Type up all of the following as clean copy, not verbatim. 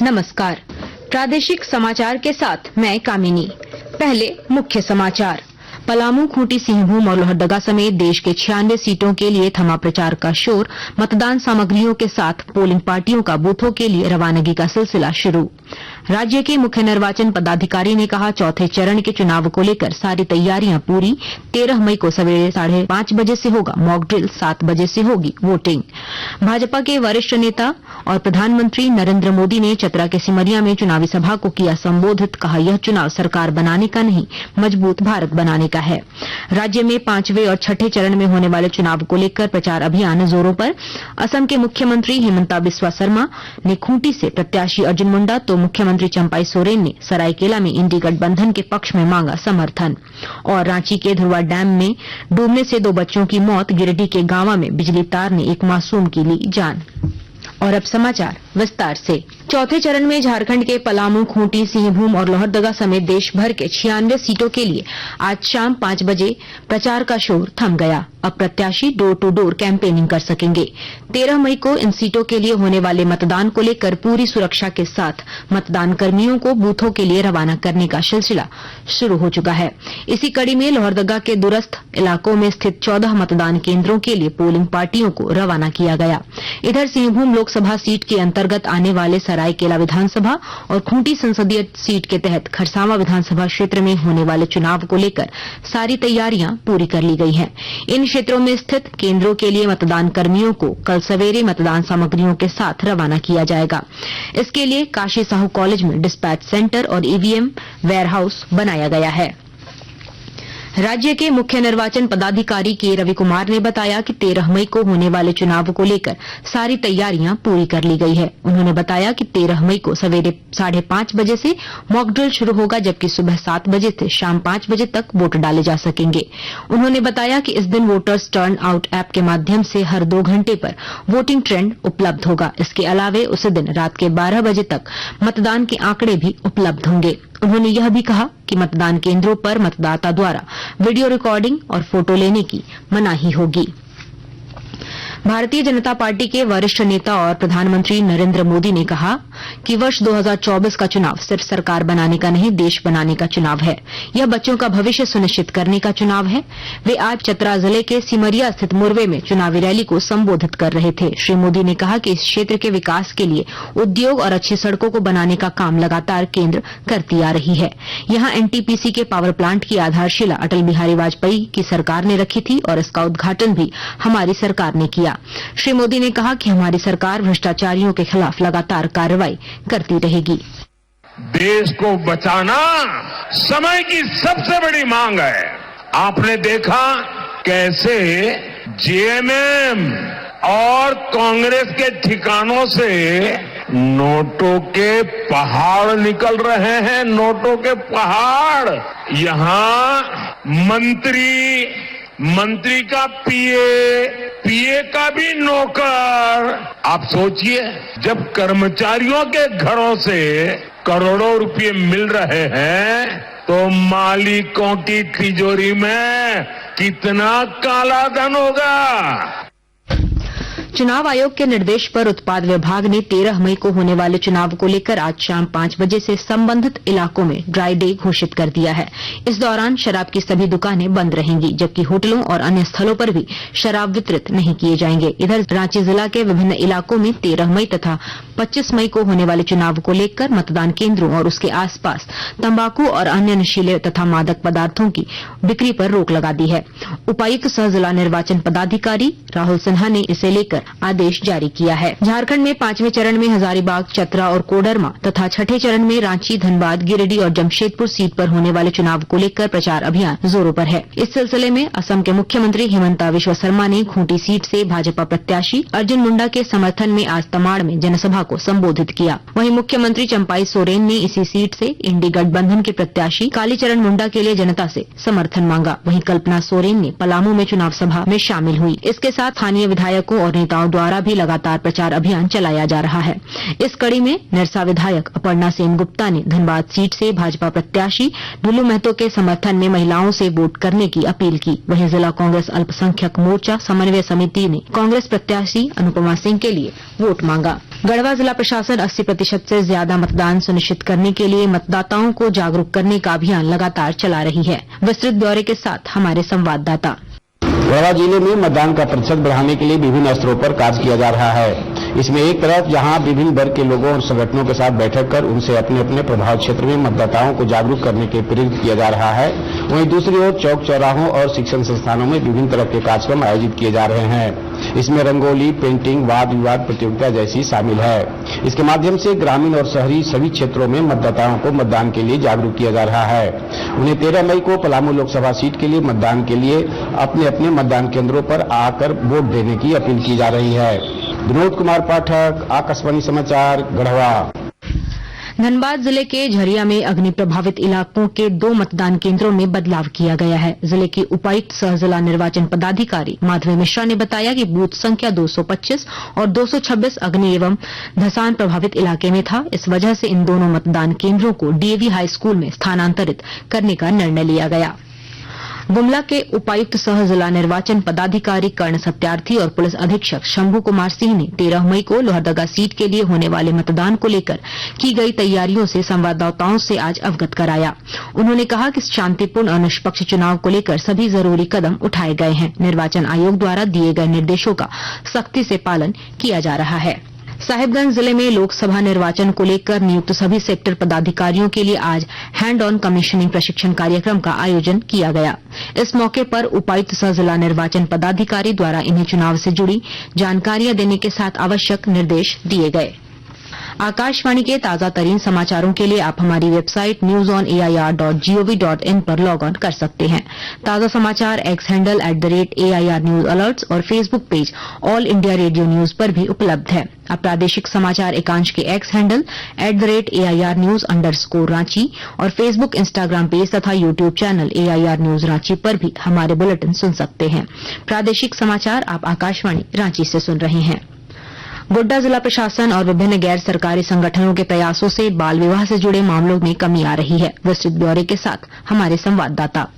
नमस्कार, प्रादेशिक समाचार के साथ मैं कामिनी। पहले मुख्य समाचार। पलामू, खूंटी, सिंहभूम और लोहरदगा समेत देश के 96 सीटों के लिए थमा प्रचार का शोर। मतदान सामग्रियों के साथ पोलिंग पार्टियों का बूथों के लिए रवानगी का सिलसिला शुरू। राज्य के मुख्य निर्वाचन पदाधिकारी ने कहा, चौथे चरण के चुनाव को लेकर सारी तैयारियां पूरी। 13 मई को सवेरे 5:30 बजे से होगा मॉक ड्रिल, 7 बजे से होगी वोटिंग। भाजपा के वरिष्ठ नेता और प्रधानमंत्री नरेंद्र मोदी ने चतरा के सिमरिया में चुनावी सभा को किया संबोधित। कहा, यह चुनाव सरकार बनाने का नहीं, मजबूत भारत बनाने का है। राज्य में 5वें और 6ठे चरण में होने वाले चुनाव को लेकर प्रचार अभियान जोरों पर। असम के मुख्यमंत्री हिमंता बिस्वा शर्मा ने खूंटी से प्रत्याशी अर्जुन मुंडा तो मुख्यमंत्री चंपाई सोरेन ने सरायकेला में इंडी गठबंधन के पक्ष में मांगा समर्थन। और रांची के धुरवा डैम में डूबने से 2 बच्चों की मौत। गिरिडीह के गांवा में बिजली तार ने एक मासूम की ली जान। और अब समाचार विस्तार से। चौथे चरण में झारखंड के पलामू, खूंटी, सिंहभूम और लोहरदगा समेत देश भर के 96 सीटों के लिए आज शाम 5 बजे प्रचार का शोर थम गया। अब प्रत्याशी डोर टू डोर कैंपेनिंग कर सकेंगे। 13 मई को इन सीटों के लिए होने वाले मतदान को लेकर पूरी सुरक्षा के साथ मतदान कर्मियों को बूथों के लिए रवाना करने का सिलसिला शुरू हो चुका है। इसी कड़ी में लोहरदगा के दूरस्थ इलाकों में स्थित 14 मतदान केंद्रों के लिए पोलिंग पार्टियों को रवाना किया गया। इधर सिंहभूम लोकसभा सीट के अंतर्गत आने वाले सरायकेला विधानसभा और खूंटी संसदीय सीट के तहत खरसावां विधानसभा क्षेत्र में होने वाले चुनाव को लेकर सारी तैयारियां पूरी कर ली गई हैं। इन क्षेत्रों में स्थित केंद्रों के लिए मतदान कर्मियों को कल सवेरे मतदान सामग्रियों के साथ रवाना किया जाएगा। इसके लिए काशी साहू कॉलेज में डिस्पैच सेंटर और ईवीएम वेयरहाउस बनाया गया है। राज्य के मुख्य निर्वाचन पदाधिकारी के रवि कुमार ने बताया कि 13 मई को होने वाले चुनाव को लेकर सारी तैयारियां पूरी कर ली गई है। उन्होंने बताया कि 13 मई को सवेरे 5:30 बजे से मॉक ड्रिल शुरू होगा, जबकि सुबह 7 बजे से शाम 5 बजे तक वोट डाले जा सकेंगे। उन्होंने बताया कि इस दिन वोटर्स टर्न आउट ऐप के माध्यम से हर 2 घंटे पर वोटिंग ट्रेंड उपलब्ध होगा। इसके अलावे उसी दिन रात के 12 बजे तक मतदान के आंकड़े भी उपलब्ध होंगे। उन्होंने यह भी कहा कि मतदान केंद्रों पर मतदाता द्वारा वीडियो रिकॉर्डिंग और फोटो लेने की मनाही होगी। भारतीय जनता पार्टी के वरिष्ठ नेता और प्रधानमंत्री नरेंद्र मोदी ने कहा कि वर्ष 2024 का चुनाव सिर्फ सरकार बनाने का नहीं, देश बनाने का चुनाव है। यह बच्चों का भविष्य सुनिश्चित करने का चुनाव है। वे आज चतरा जिले के सिमरिया स्थित मुरवे में चुनावी रैली को संबोधित कर रहे थे। श्री मोदी ने कहा कि इस क्षेत्र के विकास के लिए उद्योग और अच्छी सड़कों को बनाने का काम लगातार केंद्र करती आ रही है। यहां एनटीपीसी के पावर प्लांट की आधारशिला अटल बिहारी वाजपेयी की सरकार ने रखी थी और इसका उद्घाटन भी हमारी सरकार ने किया। श्री मोदी ने कहा कि हमारी सरकार भ्रष्टाचारियों के खिलाफ लगातार कार्रवाई करती रहेगी। देश को बचाना समय की सबसे बड़ी मांग है। आपने देखा कैसे जेएमएम और कांग्रेस के ठिकानों से नोटों के पहाड़ निकल रहे हैं। नोटों के पहाड़। यहां मंत्री का पीए का भी नौकर। आप सोचिए, जब कर्मचारियों के घरों से करोड़ों रुपए मिल रहे हैं तो मालिकों की तिजोरी में कितना काला धन होगा। चुनाव आयोग के निर्देश पर उत्पाद विभाग ने 13 मई को होने वाले चुनाव को लेकर आज शाम 5 बजे से संबंधित इलाकों में ड्राई डे घोषित कर दिया है। इस दौरान शराब की सभी दुकानें बंद रहेंगी, जबकि होटलों और अन्य स्थलों पर भी शराब वितरित नहीं किए जाएंगे। इधर रांची जिला के विभिन्न इलाकों में 13 मई तथा 25 मई को होने वाले चुनाव को लेकर मतदान केंद्रों और उसके आसपास तंबाकू और अन्य नशीले तथा मादक पदार्थों की बिक्री पर रोक लगा दी है। उपायुक्त सह जिला निर्वाचन पदाधिकारी राहुल सिन्हा ने इसे लेकर आदेश जारी किया है। झारखंड में 5वें चरण में हजारीबाग, चतरा और कोडरमा तथा 6ठे चरण में रांची, धनबाद, गिरिडीह और जमशेदपुर सीट पर होने वाले चुनाव को लेकर प्रचार अभियान जोरों पर है। इस सिलसिले में असम के मुख्यमंत्री हिमंता बिस्वा शर्मा ने खूंटी सीट से भाजपा प्रत्याशी अर्जुन मुंडा के समर्थन में आज तमाड़ में जनसभा को संबोधित किया। वहीं मुख्यमंत्री चंपाई सोरेन ने इसी सीट से इंडी गठबंधन के प्रत्याशी कालीचरण मुंडा के लिए जनता से समर्थन मांगा। वहीं कल्पना सोरेन ने पलामू में चुनाव सभा में शामिल हुई। इसके साथ स्थानीय विधायकों और नेताओं द्वारा भी लगातार प्रचार अभियान चलाया जा रहा है। इस कड़ी में निरसा विधायक अपर्णा सेनगुप्ता ने धनबाद सीट से भाजपा प्रत्याशी ढुल्लू महतो के समर्थन में महिलाओं से वोट करने की अपील की। वहीं जिला कांग्रेस अल्पसंख्यक मोर्चा समन्वय समिति ने कांग्रेस प्रत्याशी अनुपमा सिंह के लिए वोट मांगा। गढ़वा जिला प्रशासन 80% से ज्यादा मतदान सुनिश्चित करने के लिए मतदाताओं को जागरूक करने का अभियान लगातार चला रही है। विस्तृत ब्यौरे के साथ हमारे संवाददाता। गढ़वा जिले में मतदान का प्रतिशत बढ़ाने के लिए विभिन्न स्तरों पर कार्य किया जा रहा है। इसमें एक तरफ जहां विभिन्न वर्ग के लोगों और संगठनों के साथ बैठक कर उनसे अपने अपने प्रभाव क्षेत्र में मतदाताओं को जागरूक करने के प्रेरित किया जा रहा है, वहीं दूसरी ओर चौक चौराहों और शिक्षण संस्थानों में विभिन्न तरह के कार्यक्रम आयोजित किए जा रहे हैं। इसमें रंगोली, पेंटिंग, वाद विवाद प्रतियोगिता जैसी शामिल है। इसके माध्यम से ग्रामीण और शहरी सभी क्षेत्रों में मतदाताओं को मतदान के लिए जागरूक किया जा रहा है। उन्हें 13 मई को पलामू लोकसभा सीट के लिए मतदान के लिए अपने अपने मतदान केंद्रों पर आकर वोट देने की अपील की जा रही है। विनोद कुमार पाठक, आकाशवाणी समाचार, गढ़वा। धनबाद जिले के झरिया में अग्नि प्रभावित इलाकों के 2 मतदान केंद्रों में बदलाव किया गया है। जिले की उपायुक्त सह जिला निर्वाचन पदाधिकारी माधवी मिश्रा ने बताया कि बूथ संख्या 225 और 226 अग्नि एवं धसान प्रभावित इलाके में था। इस वजह से इन दोनों मतदान केंद्रों को डीएवी हाई स्कूल में स्थानांतरित करने का निर्णय लिया गया। गुमला के उपायुक्त सह जिला निर्वाचन पदाधिकारी कर्ण सत्यार्थी और पुलिस अधीक्षक शंभू कुमार सिंह ने 13 मई को लोहरदगा सीट के लिए होने वाले मतदान को लेकर की गई तैयारियों से संवाददाताओं से आज अवगत कराया। उन्होंने कहा कि शांतिपूर्ण और निष्पक्ष चुनाव को लेकर सभी जरूरी कदम उठाए गए हैं। निर्वाचन आयोग द्वारा दिए गए निर्देशों का सख्ती से पालन किया जा रहा है। साहिबगंज जिले में लोकसभा निर्वाचन को लेकर नियुक्त सभी सेक्टर पदाधिकारियों के लिए आज हैंड ऑन कमीशनिंग प्रशिक्षण कार्यक्रम का आयोजन किया गया। इस मौके पर उपायुक्त सह जिला निर्वाचन पदाधिकारी द्वारा इन्हें चुनाव से जुड़ी जानकारियां देने के साथ आवश्यक निर्देश दिए गए। आकाशवाणी के ताजा तरीन समाचारों के लिए आप हमारी वेबसाइट newsonair.gov.in पर लॉग ऑन कर सकते हैं। ताजा समाचार X handle @AIR news alerts और Facebook page All India Radio news पर भी उपलब्ध है। अब प्रादेशिक समाचार एकांश के एक्स हैंडल @AIR न्यूज_रांची और फेसबुक, इंस्टाग्राम पेज तथा YouTube channel AIR news Ranchi पर भी हमारे बुलेटिन सुन सकते हैं। प्रादेशिक समाचार आप आकाशवाणी रांची से सुन रहे हैं। गोड्डा जिला प्रशासन और विभिन्न गैर सरकारी संगठनों के प्रयासों से बाल विवाह से जुड़े मामलों में कमी आ रही है। विस्तृत ब्यौरे के साथ हमारे संवाददाता।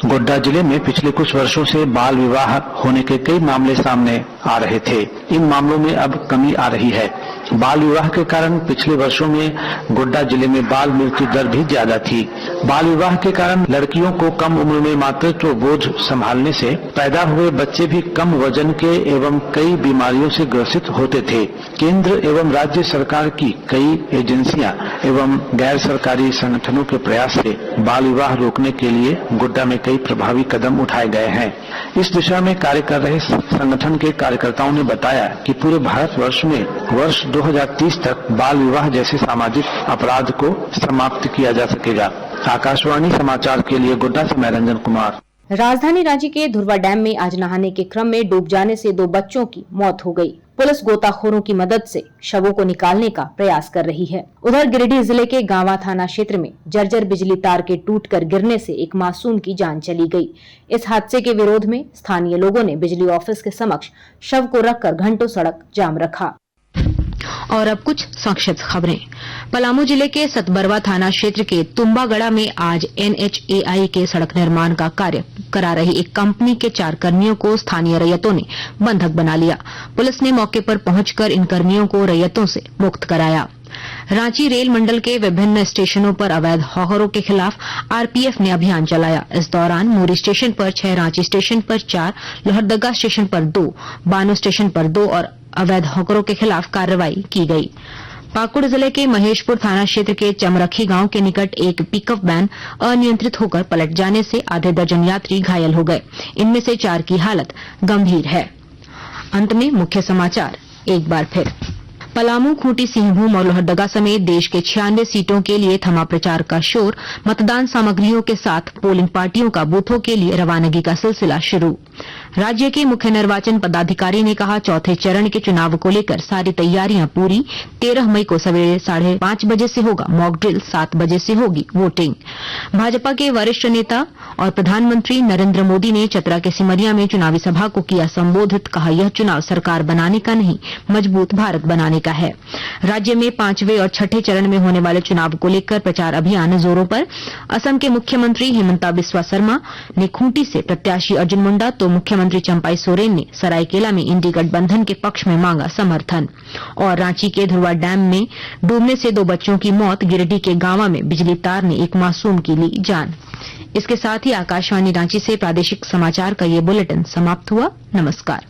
गोड्डा जिले में पिछले कुछ वर्षों से बाल विवाह होने के कई मामले सामने आ रहे थे। इन मामलों में अब कमी आ रही है। बाल विवाह के कारण पिछले वर्षों में गोड्डा जिले में बाल मृत्यु दर भी ज्यादा थी। बाल विवाह के कारण लड़कियों को कम उम्र में मातृत्व बोझ संभालने से पैदा हुए बच्चे भी कम वजन के एवं कई बीमारियों से ग्रसित होते थे। केंद्र एवं राज्य सरकार की कई एजेंसियां एवं गैर सरकारी संगठनों के प्रयास से बाल विवाह रोकने के लिए गोड्डा में कई प्रभावी कदम उठाए गए हैं। इस दिशा में कार्य कर रहे संगठन के कार्यकर्ताओं ने बताया कि पूरे भारतवर्ष में वर्ष 2030 तक बाल विवाह जैसे सामाजिक अपराध को समाप्त किया जा सकेगा। आकाशवाणी समाचार के लिए गोड्डा से मैं रंजन कुमार। राजधानी रांची के धुरवा डैम में आज नहाने के क्रम में डूब जाने से 2 बच्चों की मौत हो गई। पुलिस गोताखोरों की मदद से शवों को निकालने का प्रयास कर रही है। उधर गिरिडीह जिले के गांवा थाना क्षेत्र में जर्जर बिजली तार के टूटकर गिरने से एक मासूम की जान चली गई। इस हादसे के विरोध में स्थानीय लोगों ने बिजली ऑफिस के समक्ष शव को रखकर घंटों सड़क जाम रखा। और अब कुछ संक्षिप्त खबरें। पलामू जिले के सतबरवा थाना क्षेत्र के तुम्बागड़ा में आज NHAI के सड़क निर्माण का कार्य करा रही एक कंपनी के 4 कर्मियों को स्थानीय रैयतों ने बंधक बना लिया। पुलिस ने मौके पर पहुंचकर इन कर्मियों को रैयतों से मुक्त कराया। रांची रेल मंडल के विभिन्न स्टेशनों पर अवैध हॉकरों के खिलाफ RPF ने अभियान चलाया। इस दौरान मोरी स्टेशन पर 6, रांची स्टेशन पर 4, लोहरदगा स्टेशन पर 2, बानो स्टेशन पर 2 और अवैध हॉकरों के खिलाफ कार्रवाई की गई। पाकुड़ जिले के महेशपुर थाना क्षेत्र के चमरखी गांव के निकट एक पिकअप वैन अनियंत्रित होकर पलट जाने से आधे दर्जन यात्री घायल हो गए। इनमें से 4 की हालत गंभीर है। अंत में मुख्य समाचार एक बार फिर। पलामू, खूंटी, सिंहभूम और लोहरदगा समेत देश के 96 सीटों के लिए थमा प्रचार का शोर। मतदान सामग्रियों के साथ पोलिंग पार्टियों का बूथों के लिए रवानगी का सिलसिला शुरू। राज्य के मुख्य निर्वाचन पदाधिकारी ने कहा, चौथे चरण के चुनाव को लेकर सारी तैयारियां पूरी। 13 मई को सवेरे 5:30 बजे से होगा मॉक ड्रिल, 7 बजे से होगी वोटिंग। भाजपा के वरिष्ठ नेता और प्रधानमंत्री नरेंद्र मोदी ने चतरा के सिमरिया में चुनावी सभा को किया संबोधित। कहा, यह चुनाव सरकार बनाने का नहीं, मजबूत भारत बनाने का है। राज्य में 5वें और 6ठे चरण में होने वाले चुनाव को लेकर प्रचार अभियान जोरों पर। असम के मुख्यमंत्री हिमंता बिस्वा शर्मा ने खूंटी से प्रत्याशी अर्जुन मुंडा तो मुख्यमंत्री चंपाई सोरेन ने सरायकेला में इंडी गठबंधन के पक्ष में मांगा समर्थन। और रांची के धुरवा डैम में डूबने से 2 बच्चों की मौत। गिरिडीह के गांवा में बिजली तार ने एक मासूम की ली जान। इसके साथ ही आकाशवाणी रांची से प्रादेशिक समाचार का ये बुलेटिन समाप्त हुआ। नमस्कार।